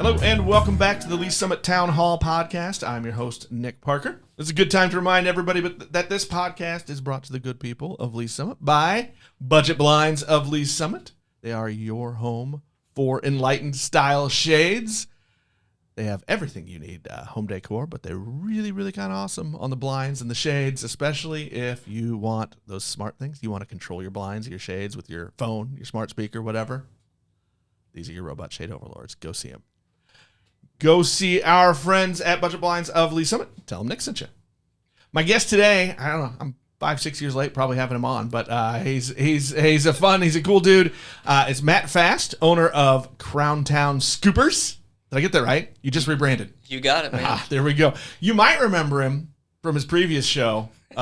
Hello and welcome back to the Lee Summit Town Hall podcast. I'm your host, Nick Parker. It's a good time to remind everybody that this podcast is brought to the good people of Lee Summit by Budget Blinds of Lee Summit. They are your home for enlightened style shades. They have everything you need home decor, but they're really, really kind of awesome on the blinds and the shades, especially if you want those smart things. You want to control your blinds, your shades with your phone, your smart speaker, whatever. These are your robot shade overlords. Go see them. Go see our friends at Budget Blinds of Lee Summit. Tell them Nick sent you. My guest today, I don't know, I'm 5-6 years late probably having him on, but he's a cool dude. It's Matt Fast, owner of Crown Town Scoopers. Did I get that right? You just rebranded. You got it, man. There we go. You might remember him from his previous show. He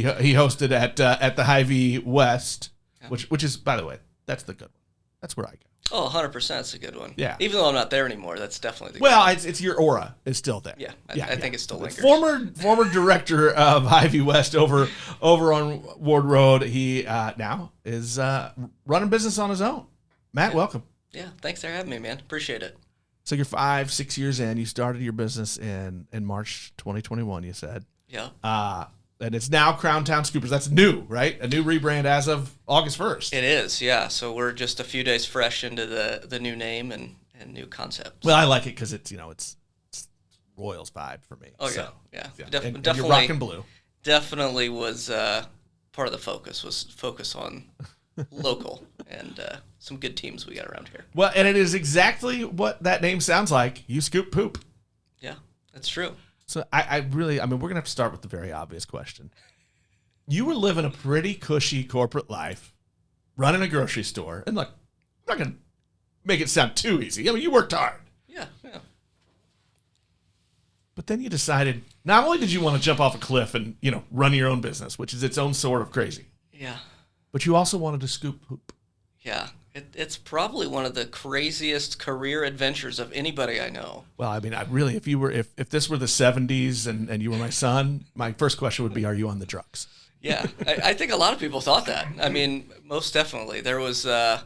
hosted at the Hy-Vee West, which is, by the way, that's the good one. That's where I go. Oh, 100%. That's a good one. Yeah. Even though I'm not there anymore, that's definitely the good one. Well, it's your aura is still there. Yeah, I think it's still lingers. Former director of Hy-Vee West over on Ward Road. He now is running business on his own. Matt, welcome. Yeah, thanks for having me, man. Appreciate it. So you're 5-6 years in. You started your business in March 2021, you said. Yeah. And it's now Crown Town Scoopers. That's new, right? A new rebrand as of August 1st. It is, yeah. So we're just a few days fresh into the new name and new concept. Well, I like it because it's Royals vibe for me. Oh, so, yeah. and Definitely. you're rocking blue. Definitely was part of the focus on local and some good teams we got around here. Well, and it is exactly what that name sounds like. You scoop poop. Yeah, that's true. So I mean, we're going to have to start with the very obvious question. You were living a pretty cushy corporate life, running a grocery store. And look, I'm not going to make it sound too easy. I mean, you worked hard. Yeah. But then you decided, not only did you want to jump off a cliff and, run your own business, which is its own sort of crazy. Yeah. But you also wanted to scoop poop. Yeah. It's probably one of the craziest career adventures of anybody I know. Well, I mean, if this were the 70s and you were my son, my first question would be, are you on the drugs? Yeah, I think a lot of people thought that. I mean, most definitely. There was, one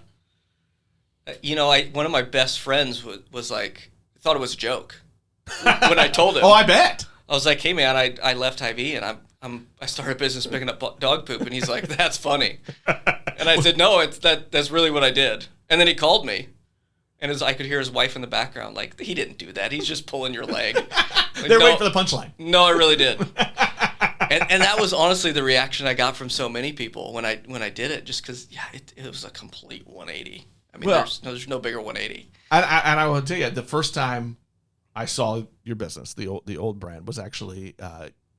of my best friends was like, thought it was a joke when I told him. Oh, I bet. I was like, hey, man, I left Hy-Vee and I started a business picking up dog poop. And he's like, that's funny. And I said, no, that's really what I did. And then he called me, and I could hear his wife in the background, like, he didn't do that. He's just pulling your leg. Like, they're waiting for the punchline. No, I really did. and that was honestly the reaction I got from so many people when I did it, just because, it was a complete 180. I mean, there's no bigger 180. And I will tell you, the first time I saw your business, the old brand, was actually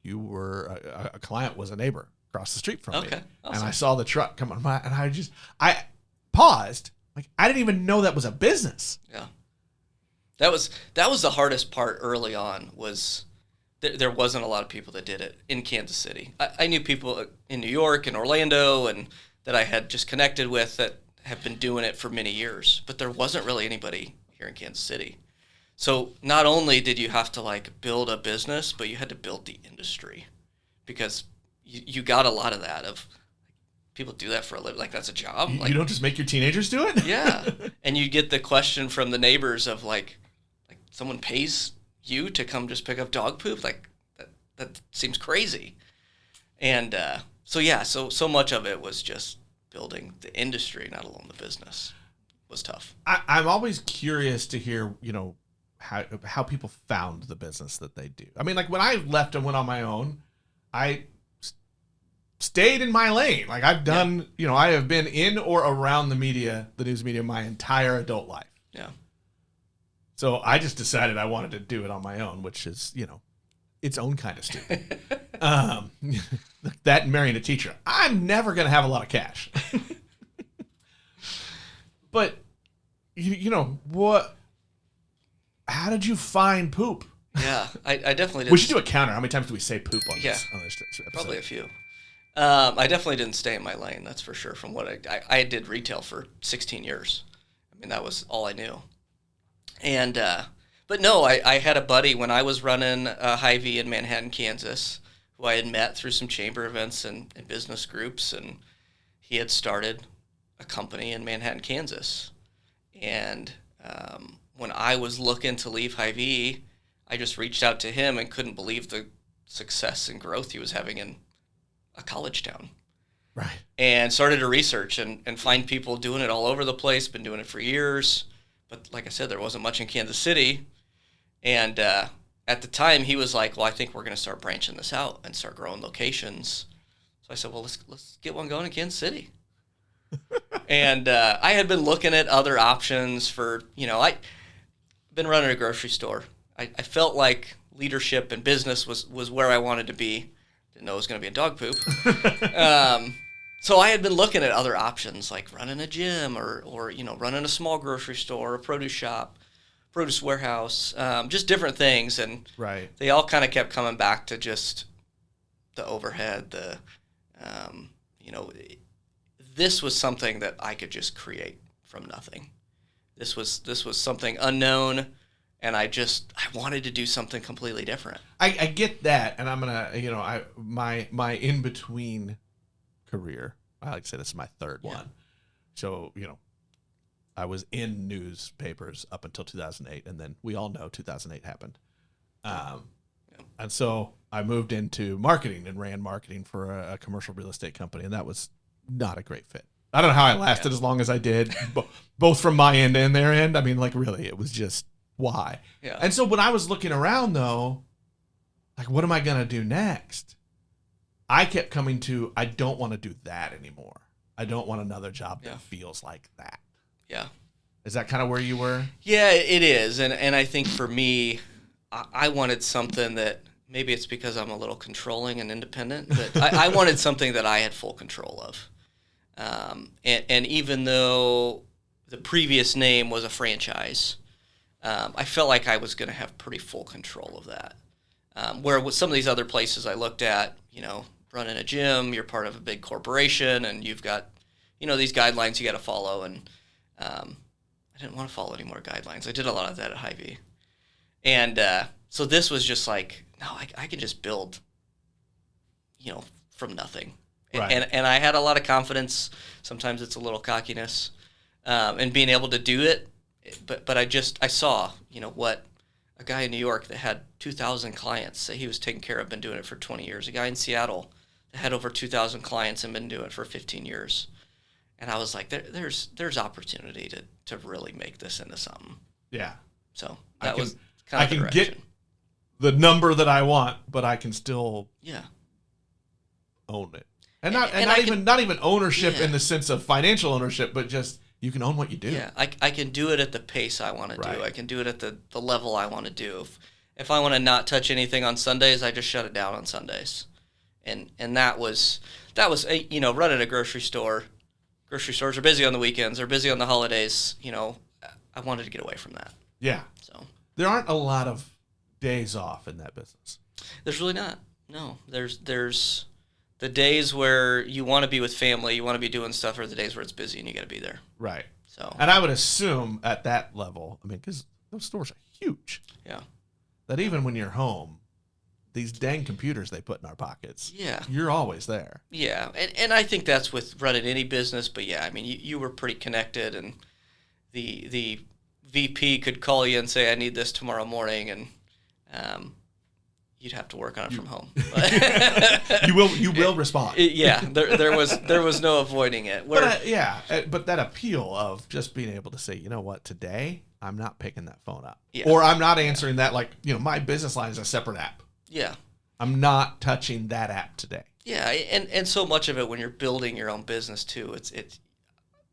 you were a client was a neighbor across the street from me. Awesome. And I saw the truck come on by, and I paused. Like, I didn't even know that was a business. Yeah. That was the hardest part early on, was there wasn't a lot of people that did it in Kansas City. I knew people in New York and Orlando and that I had just connected with that have been doing it for many years, but there wasn't really anybody here in Kansas City. So not only did you have to build a business, but you had to build the industry, because you got a lot of that of people do that for a living. Like, that's a job. You don't just make your teenagers do it? Yeah. And you get the question from the neighbors of like someone pays you to come just pick up dog poop? Like, that seems crazy. And so much of it was just building the industry, not alone the business. It was tough. I'm always curious to hear, how people found the business that they do. I mean, like, when I left and went on my own, I stayed in my lane. Like, I've done, I have been in or around the news media my entire adult life. Yeah. So I just decided I wanted to do it on my own, which is, its own kind of stupid. That and marrying a teacher. I'm never going to have a lot of cash. But, how did you find poop? Yeah, I definitely did. We should do a counter. How many times do we say poop on this episode? Probably a few. I definitely didn't stay in my lane, that's for sure. From what I did retail for 16 years. I mean, that was all I knew. And but no, I had a buddy when I was running Hy-Vee in Manhattan, Kansas, who I had met through some chamber events and business groups, and he had started a company in Manhattan, Kansas. And when I was looking to leave Hy-Vee, I just reached out to him and couldn't believe the success and growth he was having in a college town. Right. And started to research and find people doing it all over the place, been doing it for years. But like I said, there wasn't much in Kansas City. And at the time, he was like, well, I think we're going to start branching this out and start growing locations. So I said, well, let's get one going in Kansas City. And I had been looking at other options for, I've been running a grocery store. I felt like leadership and business was where I wanted to be. Didn't know it was going to be in dog poop. So I had been looking at other options like running a gym or running a small grocery store, a produce shop, produce warehouse, just different things. And right. They all kind of kept coming back to just the overhead, this was something that I could just create from nothing. This was something unknown, and I wanted to do something completely different. I get that, and I'm gonna, my in between career. I like to say this is my third one. So I was in newspapers up until 2008, and then we all know 2008 happened. And so I moved into marketing and ran marketing for a commercial real estate company, and that was not a great fit. I don't know how I lasted as long as I did, both from my end and their end. I mean, like, really, it was just why. Yeah. And so when I was looking around, though, like, what am I going to do next? I kept coming to, I don't want to do that anymore. I don't want another job that feels like that. Yeah. Is that kind of where you were? Yeah, it is. And I think for me, I wanted something that, maybe it's because I'm a little controlling and independent, but I wanted something that I had full control of. And even though the previous name was a franchise, I felt like I was going to have pretty full control of that. Where with some of these other places I looked at, running a gym, you're part of a big corporation, and you've got, these guidelines you got to follow. And I didn't want to follow any more guidelines. I did a lot of that at Hy-Vee. And so this was just like, no, I can just build, from nothing. Right. And I had a lot of confidence. Sometimes it's a little cockiness, and being able to do it. But I saw, what a guy in New York that had 2,000 clients say he was taking care of, been doing it for 20 years. A guy in Seattle that had over 2,000 clients and been doing it for 15 years. And I was like, there's opportunity to really make this into something. Yeah. So that was kind I of the can direction. get the number that I want, but I can still own it. And not even ownership in the sense of financial ownership, but just you can own what you do. Yeah, I can do it at the pace I want to do. I can do it at the level I want to do. If I want to not touch anything on Sundays, I just shut it down on Sundays. And that was running a grocery store. Grocery stores are busy on the weekends. They're busy on the holidays. I wanted to get away from that. Yeah. So there aren't a lot of days off in that business. There's really not. No. There's the days where you want to be with family, you want to be doing stuff, or the days where it's busy and you got to be there. Right. So. And I would assume at that level, because those stores are huge. Yeah. That even when you're home, these dang computers they put in our pockets. Yeah. You're always there. Yeah. And I think that's with running any business, but yeah, you were pretty connected, and the VP could call you and say, I need this tomorrow morning, and you'd have to work on it from home. You will respond. Yeah, there was no avoiding it. But that appeal of just being able to say, you know what, today I'm not picking that phone up, yeah. or I'm not answering that. Like, my business line is a separate app. Yeah, I'm not touching that app today. Yeah, and so much of it when you're building your own business too, it's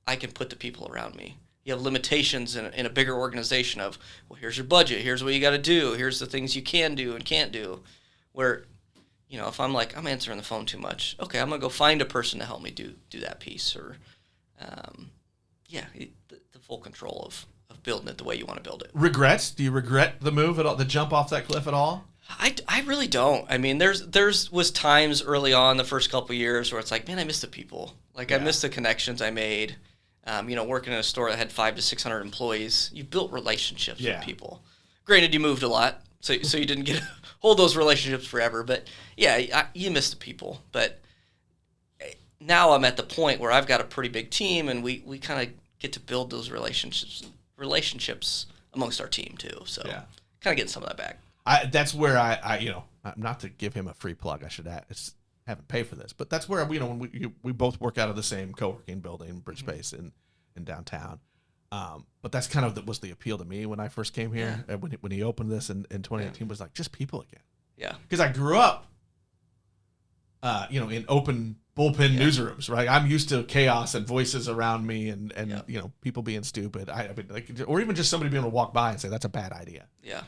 I can put the people around me. You have limitations in a bigger organization of, well, here's your budget, here's what you got to do, here's the things you can do and can't do. Where, if I'm like, I'm answering the phone too much, okay, I'm going to go find a person to help me do that piece. Or, the full control of building it the way you want to build it. Regrets? Do you regret the move at all, the jump off that cliff at all? I really don't. I mean, there's was times early on, the first couple of years, where it's like, man, I miss the people. Like, I miss the connections I made. Working in a store that had 500 to 600 employees, you built relationships with people. Granted, you moved a lot, so you didn't get to hold those relationships forever. But yeah, you miss the people. But now I'm at the point where I've got a pretty big team, and we kind of get to build those relationships amongst our team too. So Yeah. kind of getting some of that back. That's where I not to give him a free plug, I should haven't paid for this, but that's where when we both work out of the same co-working building, Bridge Space in downtown. But that's kind of was the appeal to me when I first came here. And when he opened this in 2018, was like just people again. Yeah. Because I grew up, in open bullpen newsrooms, right? I'm used to chaos and voices around me and people being stupid. Or even just somebody being able to walk by and say that's a bad idea. Yeah.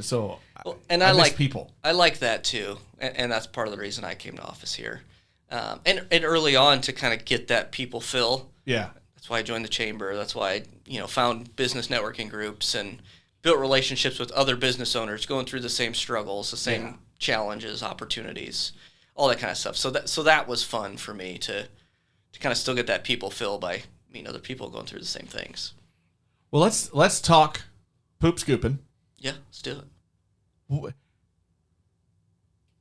So and I like miss people. I like that too, and that's part of the reason I came to office here, and early on to kind of get that people feel. Yeah, that's why I joined the chamber. That's why I found business networking groups and built relationships with other business owners going through the same struggles, the same challenges, opportunities, all that kind of stuff. So that was fun for me to kind of still get that people feel by meeting other people going through the same things. Well, let's talk poop scooping. Yeah, let's do it.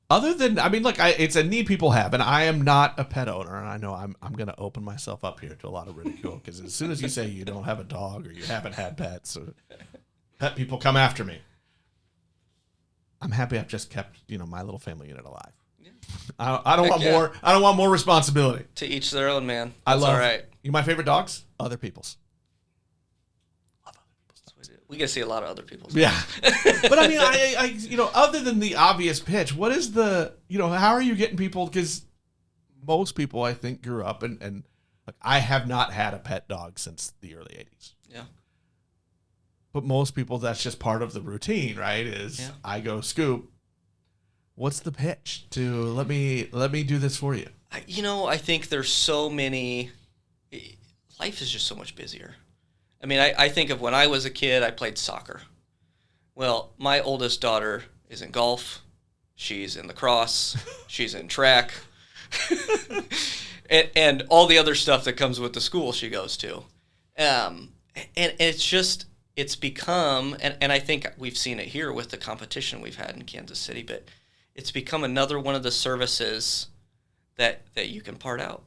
Other than, it's a need people have, and I am not a pet owner, and I know I'm going to open myself up here to a lot of ridicule, because as soon as you say you don't have a dog or you haven't had pets, or pet people come after me. I'm happy I've just kept, my little family unit alive. Yeah. I don't want more. I don't want more responsibility. To each their own, man. That's I love. All right. My favorite dogs? Other people's. We get to see a lot of other people's. Yeah. But I other than the obvious pitch, what is the, how are you getting people? Because most people, I think, grew up and I have not had a pet dog since the early 80s. Yeah. But most people, that's just part of the routine, right? I go scoop. What's the pitch to let me do this for you? I think there's so many, life is just so much busier. I think of when I was a kid, I played soccer. Well, my oldest daughter is in golf. She's in lacrosse. She's in track. and all the other stuff that comes with the school she goes to. And it's become, and I think we've seen it here with the competition we've had in Kansas City, but it's become another one of the services that you can part out.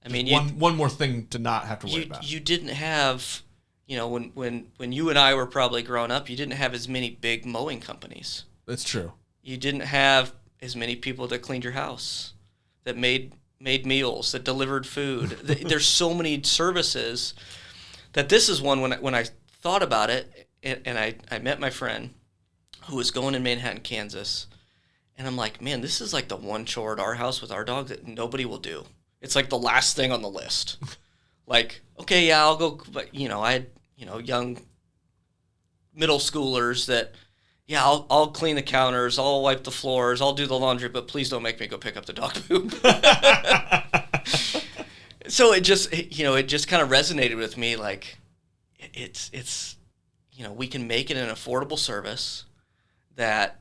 One more thing to not have to worry about. You didn't have... when you and I were probably growing up, you didn't have as many big mowing companies. That's true. You didn't have as many people that cleaned your house, that made meals, that delivered food. There's so many services that this is one when I thought about it, and I met my friend who was going in Manhattan, Kansas, and I'm like, man, this is like the one chore at our house with our dog that nobody will do. It's like the last thing on the list. Like, okay, yeah, I'll go, but I had young middle schoolers that, yeah, I'll clean the counters, I'll wipe the floors, I'll do the laundry, but please don't make me go pick up the dog poop. So it just kind of resonated with me. Like, it's we can make it an affordable service that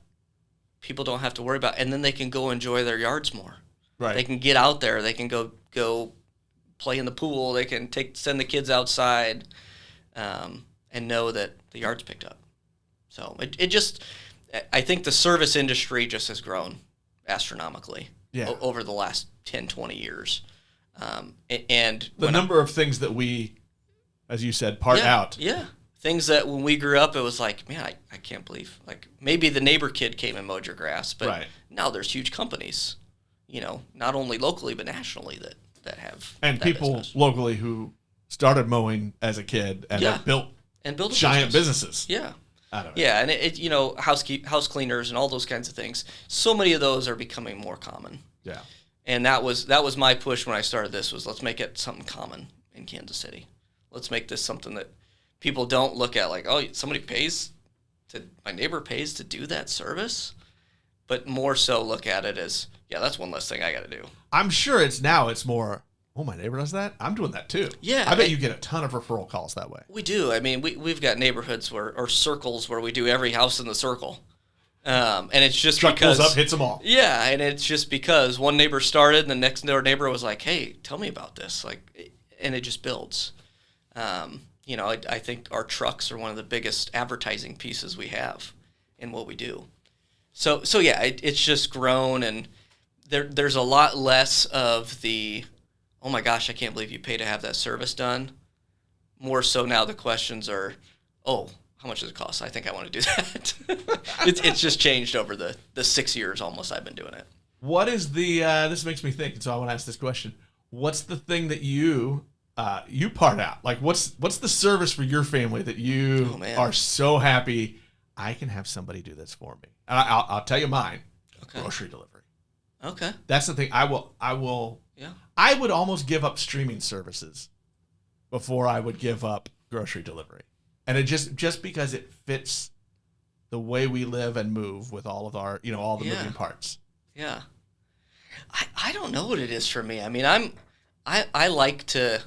people don't have to worry about, and then they can go enjoy their yards more. Right. They can get out there. They can go play in the pool. They can send the kids outside. And know that the yard's picked up. So I think the service industry just has grown astronomically over the last 10, 20 years. And the number of things that we, as you said, part out. Yeah. Things that when we grew up, it was like, man, I can't believe, like maybe the neighbor kid came and mowed your grass, but now there's huge companies, not only locally, but nationally that have. And that people business. locally who started mowing as a kid and have built giant businesses. Yeah. Out of it. Yeah, and it house cleaners and all those kinds of things. So many of those are becoming more common. Yeah. And that was my push when I started this, was let's make it something common in Kansas City. Let's make this something that people don't look at like, oh, my neighbor pays to do that service, but more so look at it as, yeah, that's one less thing I got to do. I'm sure it's more, oh, my neighbor does that? I'm doing that too. Yeah. I bet you get a ton of referral calls that way. We do. We've got neighborhoods or circles where we do every house in the circle. And it's just Truck because... pulls up, hits them all. Yeah, and it's just because one neighbor started and the next door neighbor was like, hey, tell me about this. And it just builds. I think our trucks are one of the biggest advertising pieces we have in what we do. So yeah, it's just grown, and there's a lot less of the, oh my gosh, I can't believe you pay to have that service done. More so now the questions are, oh, how much does it cost? I think I want to do that. It's just changed over the 6 years almost I've been doing it. What is the, this makes me think, and so I want to ask this question. What's the thing that you part out? Like, what's the service for your family that you are so happy I can have somebody do this for me? And I'll tell you mine. Okay. Grocery delivery. Okay. That's the thing. I will. Yeah. I would almost give up streaming services before I would give up grocery delivery. And it just because it fits the way we live and move with all of our, all the moving parts. Yeah. I don't know what it is for me. I mean, I like to,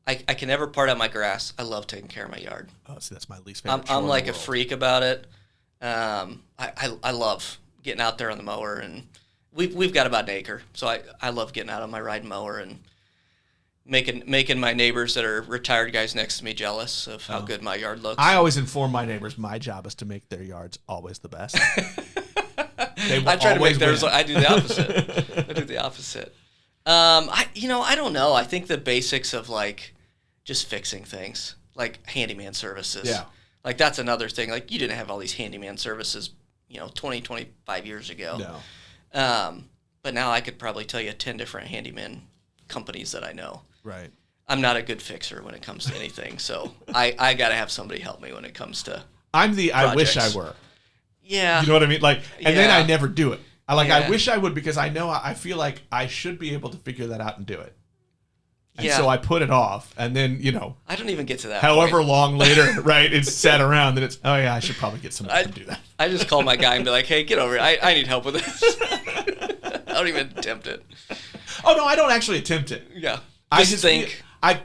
I can never part out my grass. I love taking care of my yard. Oh, see, that's my least favorite. I'm like a freak about it. I love getting out there on the mower, and we've got about an acre, so I love getting out on my riding mower and making my neighbors that are retired guys next to me jealous of how good my yard looks. I always inform my neighbors my job is to make their yards always the best. I try to make theirs. I do the opposite. I don't know. I think the basics of like just fixing things, like handyman services. Yeah. Like that's another thing. Like you didn't have all these handyman services, 25 years ago. No. But now I could probably tell you 10 different handyman companies that I know. Right. I'm not a good fixer when it comes to anything, so I got to have somebody help me when it comes to I'm the projects. I wish I were. Yeah. You know what I mean? Like, and then I never do it. I wish I would because I feel like I should be able to figure that out and do it. And so I put it off, and then, I don't even get to that however point. Long later, right, it's sat around, and it's, oh yeah, I should probably get somebody to do that. I just call my guy and be like, hey, get over here. I need help with this. I don't even attempt it. Oh, no, I don't actually attempt it. Yeah. I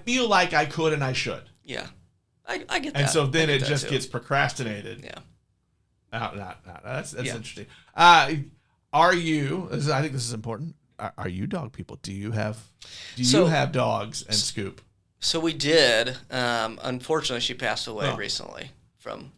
feel like I could and I should. Yeah. I get that. And so then it just gets procrastinated. Yeah. That's interesting. Are you, I think this is important, are you dog people? Do you have dogs and Scoop? So we did. Unfortunately, she passed away recently from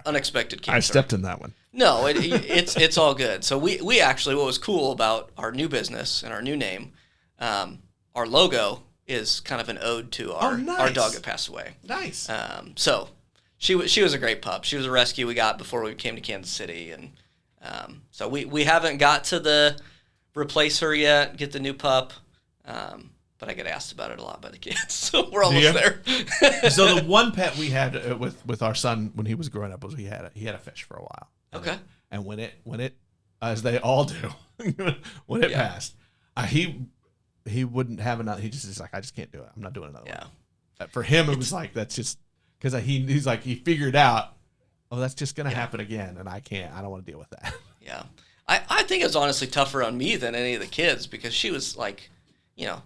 unexpected cancer. I stepped in that one. No, it's all good. So we actually, what was cool about our new business and our new name, our logo is kind of an ode to our dog that passed away. Nice. So she was a great pup. She was a rescue we got before we came to Kansas City, and so we haven't got to the replace her yet, get the new pup. But I get asked about it a lot by the kids, so we're almost there. So the one pet we had with our son when he was growing up was he had a fish for a while. Okay. And when it as they all do, when it passed, he wouldn't have another. He's like, I just can't do it. I'm not doing another one. For him, it was like that's just because he's like he figured out, oh, that's just gonna happen again, and I don't want to deal with that. Yeah, I think it was honestly tougher on me than any of the kids because she was like,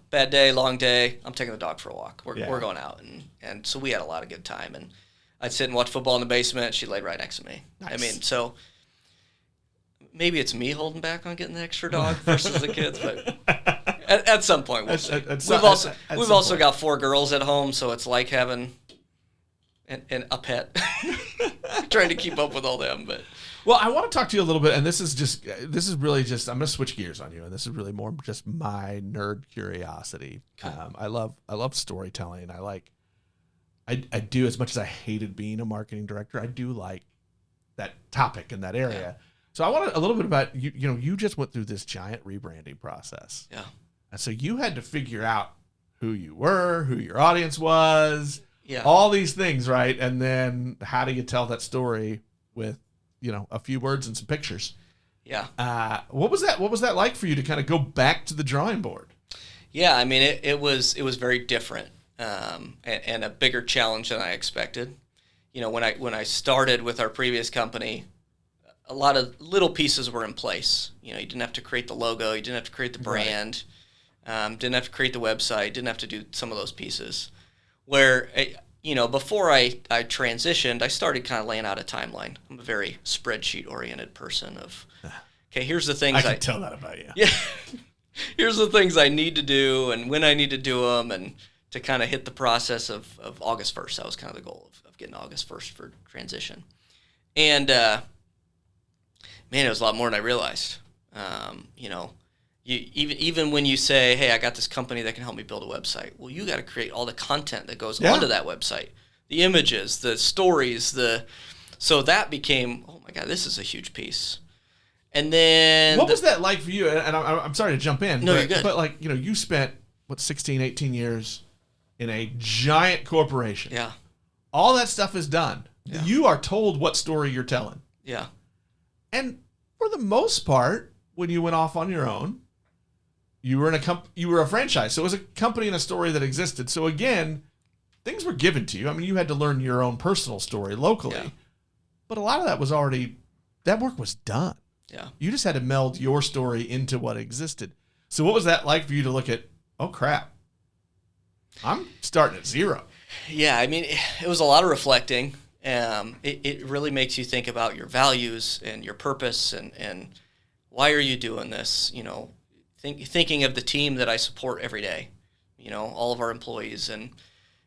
bad day, long day. I'm taking the dog for a walk. We're going out, and so we had a lot of good time. And I'd sit and watch football in the basement. She laid right next to me. Nice. I mean, so maybe it's me holding back on getting the extra dog versus the kids, but at some point we'll see. We've also got 4 girls at home, so it's like having a pet. Trying to keep up with all them, but. Well, I want to talk to you a little bit, and this is really just, I'm going to switch gears on you, and this is really more just my nerd curiosity. I love storytelling. I do, as much as I hated being a marketing director, I do like that topic in that area. Yeah. So I want a little bit about, you just went through this giant rebranding process. Yeah. And so you had to figure out who you were, who your audience was, yeah, all these things, right? And then how do you tell that story with, a few words and some pictures. Yeah. What was that like for you to kind of go back to the drawing board? Yeah, I mean, it was very different and a bigger challenge than I expected. When I started with our previous company, a lot of little pieces were in place. You didn't have to create the logo, you didn't have to create the brand, didn't have to create the website, didn't have to do some of those pieces. Where before I transitioned, I started kind of laying out a timeline. I'm a very spreadsheet-oriented person of, okay, here's the things I can tell that about you. Yeah. Here's the things I need to do and when I need to do them, and to kind of hit the process of August 1st. That was kind of the goal of getting August 1st for transition. And, man, it was a lot more than I realized. Even when you say, hey, I got this company that can help me build a website. Well, you got to create all the content that goes onto that website. the images, the stories, so that became, oh my God, this is a huge piece. And then what was that like for you? And I'm sorry to jump in. No, but, you're good. But like, you spent 16, 18 years in a giant corporation. Yeah. All that stuff is done. Yeah. You are told what story you're telling. Yeah. And for the most part, when you went off on your own, you were you were a franchise. So it was a company and a story that existed. So again, things were given to you. I mean, you had to learn your own personal story locally. Yeah. But a lot of that was that work was done. Yeah. You just had to meld your story into what existed. So what was that like for you to look at, oh crap, I'm starting at zero? Yeah, I mean, it was a lot of reflecting. It really makes you think about your values and your purpose and why are you doing this? Thinking of the team that I support every day, all of our employees. And,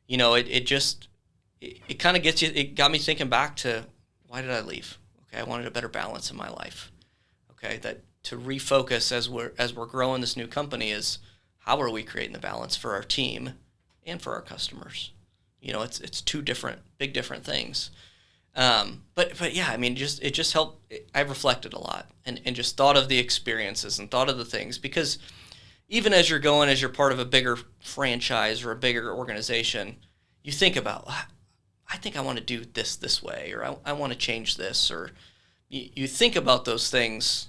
it kind of gets you, it got me thinking back to, why did I leave? Okay, I wanted a better balance in my life. Okay, that to refocus as we're growing this new company is, how are we creating the balance for our team and for our customers? It's two big different things. But yeah, I mean, it just helped. I reflected a lot and just thought of the experiences and thought of the things, because even as you're part of a bigger franchise or a bigger organization, you think about, I think I want to do this way, or I want to change this, or you think about those things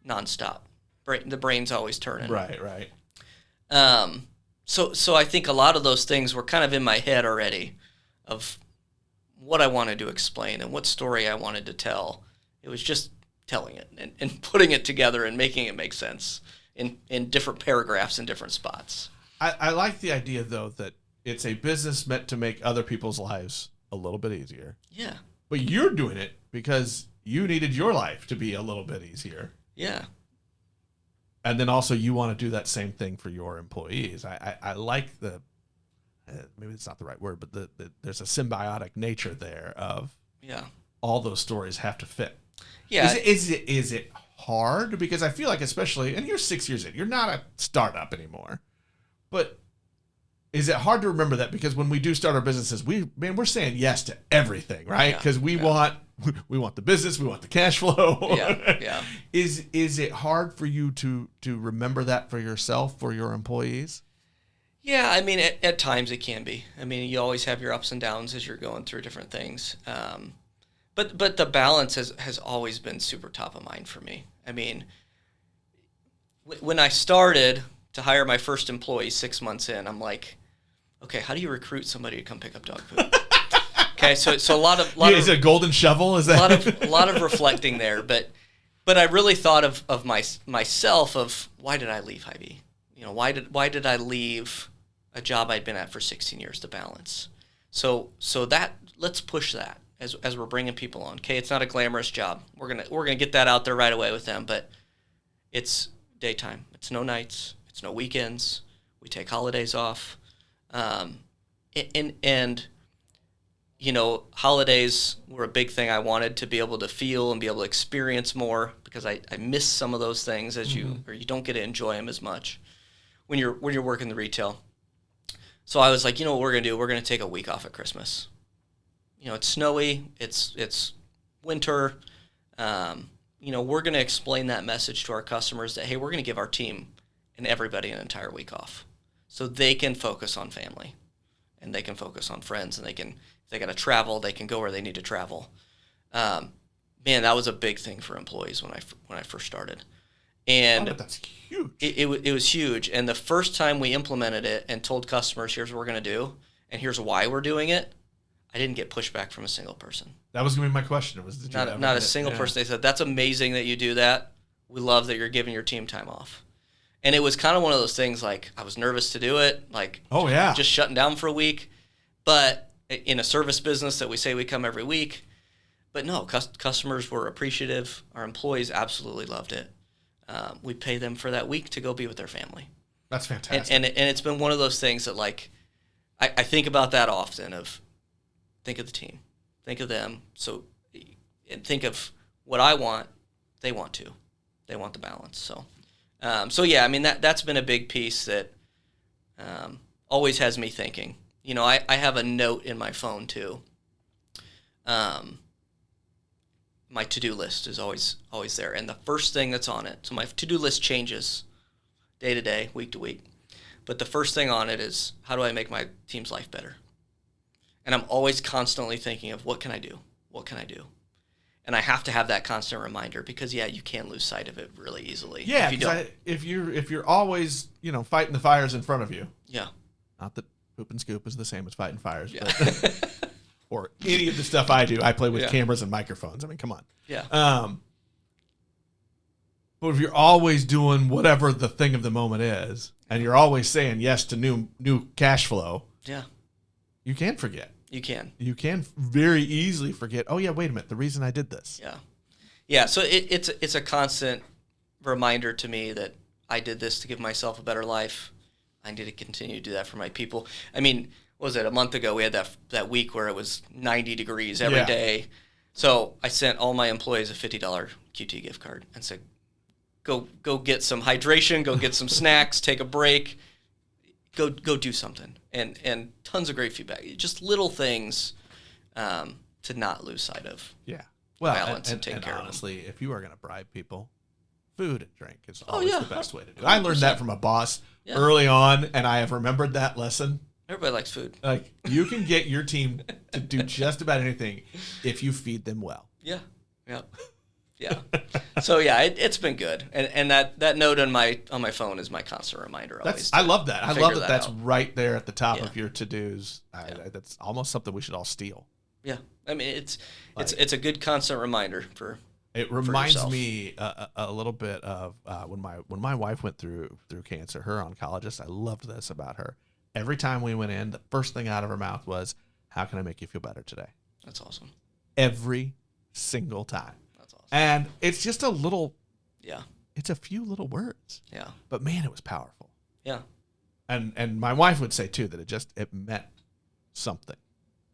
nonstop. The brain's always turning. Right. So I think a lot of those things were kind of in my head already, of what I wanted to explain and what story I wanted to tell. It was just telling it and putting it together and making it make sense in different paragraphs in different spots. I like the idea, though, that it's a business meant to make other people's lives a little bit easier. Yeah. But you're doing it because you needed your life to be a little bit easier. Yeah. And then also you want to do that same thing for your employees. I like maybe it's not the right word, but there's a symbiotic nature there of, yeah, all those stories have to fit. Yeah. Is it hard? Because I feel like, especially, and you're 6 years in, you're not a startup anymore, but is it hard to remember that? Because when we do start our businesses, we're saying yes to everything, right? Because we want the business, we want the cash flow. Yeah. Is it hard for you to remember that for yourself, for your employees? Yeah, I mean, at times it can be. I mean, you always have your ups and downs as you're going through different things. But the balance has always been super top of mind for me. I mean, when I started to hire my first employee 6 months in, I'm like, okay, how do you recruit somebody to come pick up dog food? Okay, so a lot of is it a golden shovel? Is that a lot of reflecting there, but I really thought of myself, of why did I leave Hy-Vee? Why did I leave a job I'd been at for 16 years to balance? So that, let's push that as we're bringing people on. Okay, it's not a glamorous job. We're gonna get that out there right away with them, but it's daytime. It's no nights. It's no weekends. We take holidays off, and holidays were a big thing I wanted to be able to feel and be able to experience more, because I miss some of those things as you don't get to enjoy them as much when you're working the retail. So I was like, what we're going to do? We're going to take a week off at Christmas. It's snowy. It's winter. We're going to explain that message to our customers that, hey, we're going to give our team and everybody an entire week off so they can focus on family and they can focus on friends, and if they got to travel, they can go where they need to travel. Man, that was a big thing for employees when I first started. And that's huge. It was huge. And the first time we implemented it and told customers, here's what we're going to do, and here's why we're doing it, I didn't get pushback from a single person. That was going to be my question. Not a single person. They said, that's amazing that you do that. We love that you're giving your team time off. And it was kind of one of those things, like, I was nervous to do it, like, just shutting down for a week. But in a service business that we say we come every week, but no, customers were appreciative. Our employees absolutely loved it. We pay them for that week to go be with their family. That's fantastic. And it's been one of those things that, like, I think about that often, of think of the team, think of them, and think of what I want, they want the balance. So yeah, I mean, that's been a big piece that always has me thinking. I have a note in my phone too. My to-do list is always there, and the first thing that's on it. So my to-do list changes day to day, week to week, but the first thing on it is, how do I make my team's life better? And I'm always constantly thinking of, what can I do? What can I do? And I have to have that constant reminder, because you can lose sight of it really easily. Yeah, if you're always fighting the fires in front of you. Yeah. Not that poop and scoop is the same as fighting fires, Yeah. but, or any of the stuff I do. I play with cameras and microphones. I mean, come on. Yeah. But if you're always doing whatever the thing of the moment is, and you're always saying yes to new cash flow, you can forget. You can. You can very easily forget, oh, yeah, wait a minute, the reason I did this. Yeah. Yeah, so it's a constant reminder to me that I did this to give myself a better life. I need to continue to do that for my people. I mean, what was it, a month ago, we had that week where it was 90 degrees every day. So I sent all my employees a $50 QT gift card and said, go get some hydration, go get some snacks, take a break, go do something. And tons of great feedback. Just little things to not lose sight of. Yeah. Well, balance and take care honestly, of them. if you are going to bribe people, food and drink is always the best way to do it. I learned that from a boss early on, and I have remembered that lesson. Everybody likes food. Like, you can get your team to do just about anything if you feed them well. Yeah. So it's been good, and that note on my phone is my constant reminder. I love that. I love that that's out. Right there at the top of your to-dos. That's almost something we should all steal. Yeah, I mean it's a good constant reminder for. It reminds me a little bit of when my wife went through cancer. Her oncologist, I loved this about her. Every time we went in, the first thing out of her mouth was, "How can I make you feel better today?" That's awesome. Every single time. That's awesome. And it's just a little. Yeah. It's a few little words. Yeah. But man, it was powerful. Yeah. And my wife would say too that it meant something.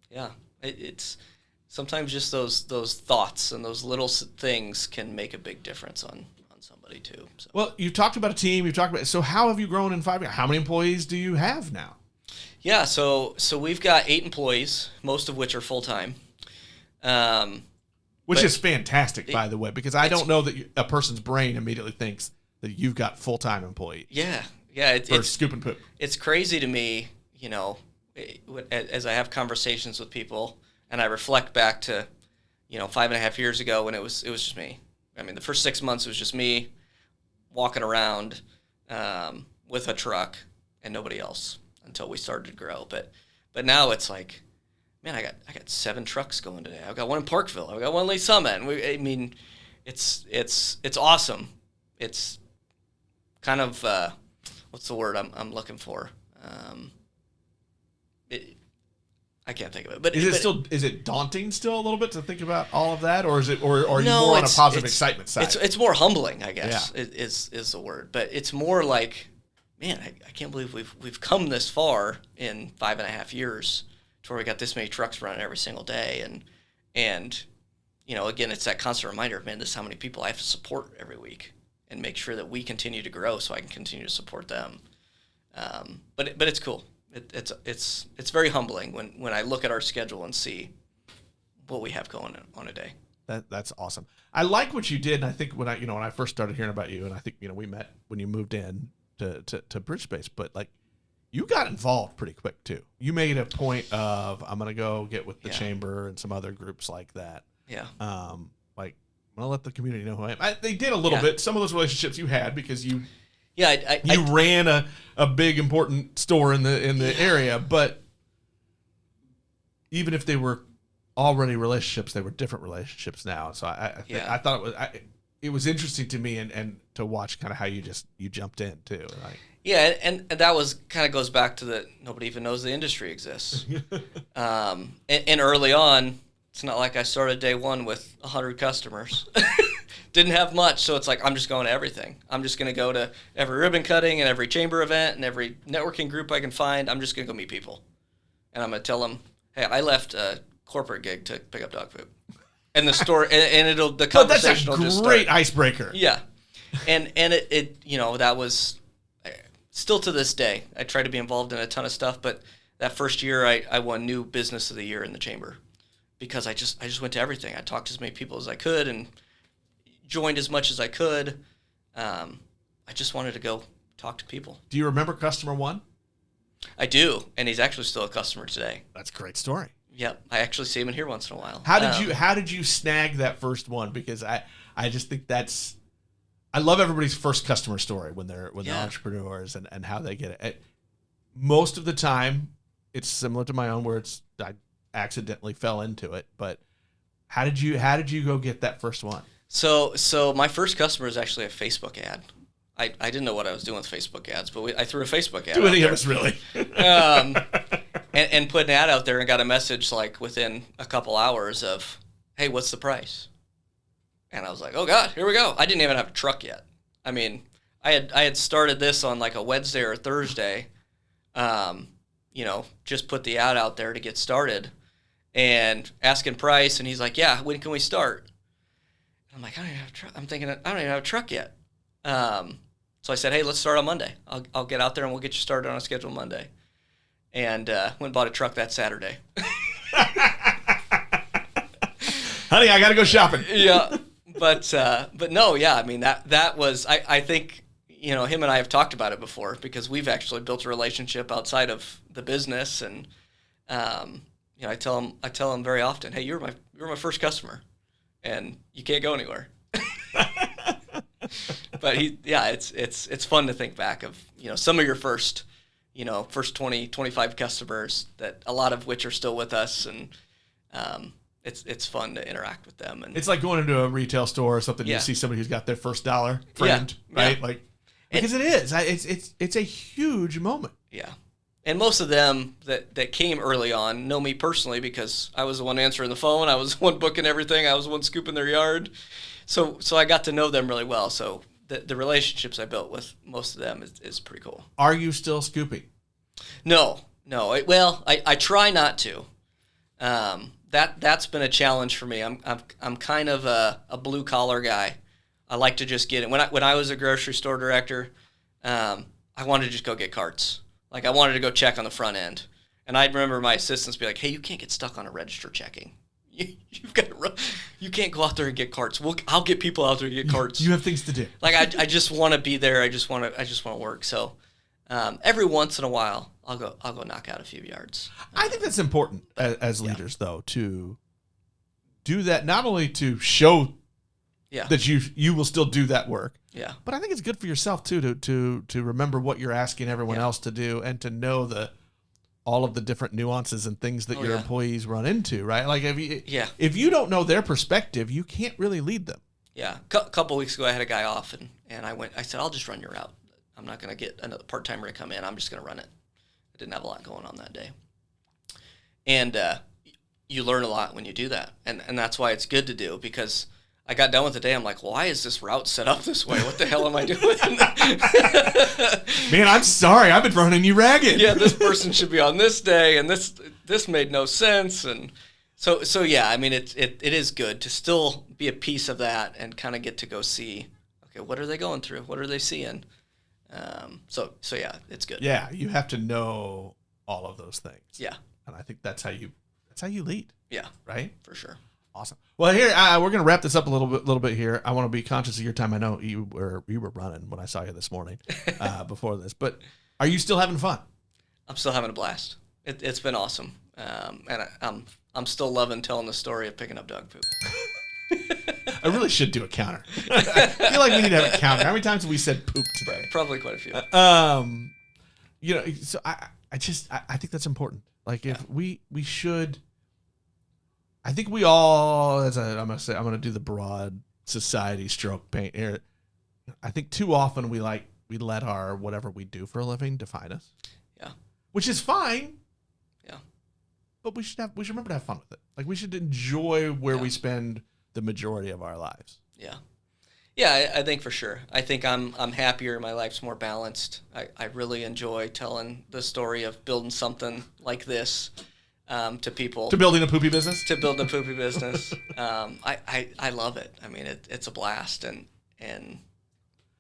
Yeah. It's sometimes just those thoughts and those little things can make a big difference on somebody too. So. Well, you've talked about a team. So how have you grown in 5 years? How many employees do you have now? Yeah, so we've got 8 employees, most of which are full time. Which is fantastic, by the way, because I don't know that a person's brain immediately thinks that you've got full-time employees. Yeah. It's scoop and poop. It's crazy to me, as I have conversations with people and I reflect back to, 5.5 years ago when it was just me. I mean, the first 6 months was just me walking around with a truck and nobody else until we started to grow. But now it's like, man, I got 7 trucks going today. I've got one in Parkville. I've got one in Lee Summit. And it's awesome. It's kind of what's the word I'm looking for? I can't think of it. But is it daunting still a little bit to think about all of that, or are you more on a positive excitement side? It's more humbling, I guess. Yeah. Is the word, but it's more like, man, I can't believe we've come this far in 5.5 years. Where we got this many trucks running every single day, and again, it's that constant reminder of, man, this is how many people I have to support every week and make sure that we continue to grow so I can continue to support them. But it's cool. It's very humbling when I look at our schedule and see what we have going on a day. That's awesome. I like what you did, and I think when I first started hearing about you, and I think we met when you moved in to Bridge Space, but like. You got involved pretty quick, too. You made a point of, I'm going to go get with the chamber and some other groups like that. Yeah. I'm going to let the community know who I am. They did a little bit. Some of those relationships you had because you ran a big, important store in the area. But even if they were already relationships, they were different relationships now. So I thought it was interesting to me and to watch kind of how you jumped in, too. Like, yeah, and that was kind of goes back to that nobody even knows the industry exists. And early on, it's not like I started day one with 100 customers. Didn't have much, so it's like I'm just going to everything. I'm just going to go to every ribbon cutting and every chamber event and every networking group I can find. I'm just going to go meet people. And I'm going to tell them, hey, I left a corporate gig to pick up dog poop. And the story, and the conversation will just start. That's a great icebreaker. Yeah. And it that was... Still to this day, I try to be involved in a ton of stuff, but That first year, I won New Business of the Year in the chamber because I just went to everything. I talked to as many people as I could and joined as much as I could. I just wanted to go talk to people. Do you remember customer one? I do, and he's actually still a customer today. That's a great story. Yep, I actually see him in here once in a while. How did you snag that first one? Because I just think I love everybody's first customer story when they're entrepreneurs and how they get it. Most of the time, it's similar to my own, where I accidentally fell into it. But how did you go get that first one? So my first customer is actually a Facebook ad. I didn't know what I was doing with Facebook ads, but I threw a Facebook ad. Do any of us really? And put an ad out there and got a message like within a couple hours of, hey, what's the price? And I was like, oh God, here we go. I didn't even have a truck yet. I mean, I had started this on like a Wednesday or a Thursday. Just put the ad out there to get started and asking price. And he's like, yeah, when can we start? And I'm like, I don't even have a truck. I'm thinking, I don't even have a truck yet. So I said, hey, let's start on Monday. I'll get out there and we'll get you started on a schedule Monday. And went and bought a truck that Saturday. Honey, I got to go shopping. Yeah. But no, yeah, I mean, that was, I think, him and I have talked about it before because we've actually built a relationship outside of the business. And, I tell him very often, hey, you're my first customer and you can't go anywhere. But it's fun to think back of, some of your first 20, 25 customers, that a lot of which are still with us. And, it's fun to interact with them. And it's like going into a retail store or something. You see somebody who's got their first dollar framed, right? Like, because it is. It's a huge moment. Yeah. And most of them that came early on know me personally because I was the one answering the phone. I was the one booking everything. I was the one scooping their yard. So I got to know them really well. So the relationships I built with most of them is pretty cool. Are you still scooping? No. I try not to. That's been a challenge for me. I'm kind of a blue collar guy. I like to just get it. When I was a grocery store director, I wanted to just go get carts. Like I wanted to go check on the front end. And I'd remember my assistants be like, "Hey, you can't get stuck on a register checking. You've got to run. You can't go out there and get carts. I'll get people out there to get carts. You have things to do." Like I just want to be there. I just want to work. So every once in a while, I'll go knock out a few yards. I think that's important as leaders, though, to do that. Not only to show that you will still do that work, but I think it's good for yourself too to remember what you're asking everyone else to do and to know all of the different nuances and things that your employees run into. Right? Like if you don't know their perspective, you can't really lead them. Yeah. A couple weeks ago, I had a guy off, and I said, I'll just run your route. I'm not going to get another part-timer to come in. I'm just going to run it. I didn't have a lot going on that day. And you learn a lot when you do that. And that's why it's good to do, because I got done with the day. I'm like, why is this route set up this way? What the hell am I doing? Man, I'm sorry. I've been running you ragged. Yeah, this person should be on this day, and this made no sense. And so yeah, I mean, it is good to still be a piece of that and kind of get to go see, okay, what are they going through? What are they seeing? So yeah, it's good. Yeah, you have to know all of those things. Yeah, and I think that's how you lead. Yeah, right, for sure. Awesome. Well, here we're gonna wrap this up a little bit here. I want to be conscious of your time. I know you were running when I saw you this morning before this, but are you still having fun? I'm still having a blast. It's been awesome, and I'm still loving telling the story of picking up dog poop. I really should do a counter. I feel like we need to have a counter. How many times have we said poop today? Probably quite a few. So I think that's important. Like if we should, I think we all, I'm going to do the broad society stroke paint here. I think too often we let our whatever we do for a living define us. Yeah. Which is fine. Yeah. But we should remember to have fun with it. Like we should enjoy where we spend the majority of our lives. Yeah. Yeah, I think for sure. I think I'm happier. My life's more balanced. I really enjoy telling the story of building something like this to people. To building a poopy business? To building a poopy business. I love it. I mean, it's a blast. And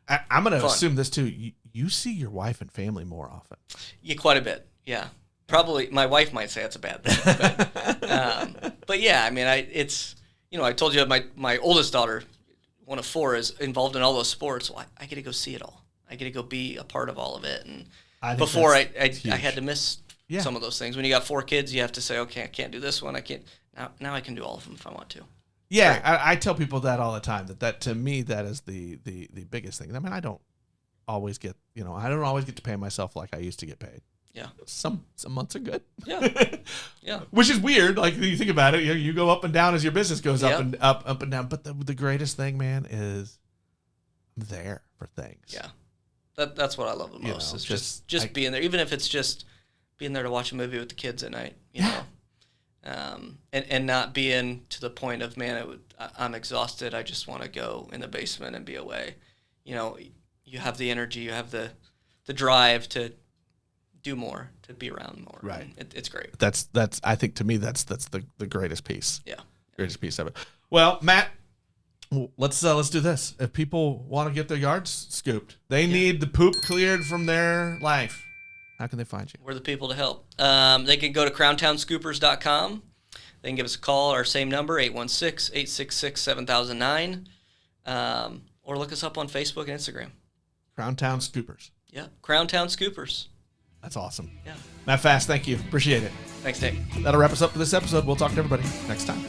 I'm going to assume this too. You see your wife and family more often. Yeah, quite a bit. Yeah. Probably my wife might say it's a bad thing. But yeah, I mean, it's, I told you my oldest daughter, one of 4, is involved in all those sports. Well, I get to go see it all. I get to go be a part of all of it. And before I had to miss some of those things. When you got 4 kids, you have to say, okay, I can't do this one. I can't. Now I can do all of them if I want to. Yeah, I tell people that all the time. That to me, that is the biggest thing. I mean, I don't always get to pay myself like I used to get paid. Yeah. Some months are good. Yeah. Yeah. Which is weird. Like, you think about it, you go up and down as your business goes up and up and down. But the greatest thing, man, is I'm there for things. Yeah. That's what I love the most. Is just being there, even if it's just being there to watch a movie with the kids at night. You know. And not being to the point of, man, I'm exhausted. I just want to go in the basement and be away. You have the energy, you have the drive to do more, to be around more. Right. It's great. That's I think to me that's the greatest piece. Yeah. Greatest piece of it. Well, Matt, let's do this. If people want to get their yards scooped, they need the poop cleared from their life. How can they find you? We're the people to help. They can go to crowntownscoopers.com. They can give us a call, our same number, 816-866-7009. Or look us up on Facebook and Instagram. Crowntown Scoopers. Yeah, Crowntown Scoopers. That's awesome. Yeah. Matt Fast, thank you. Appreciate it. Thanks, Nick. That'll wrap us up for this episode. We'll talk to everybody next time.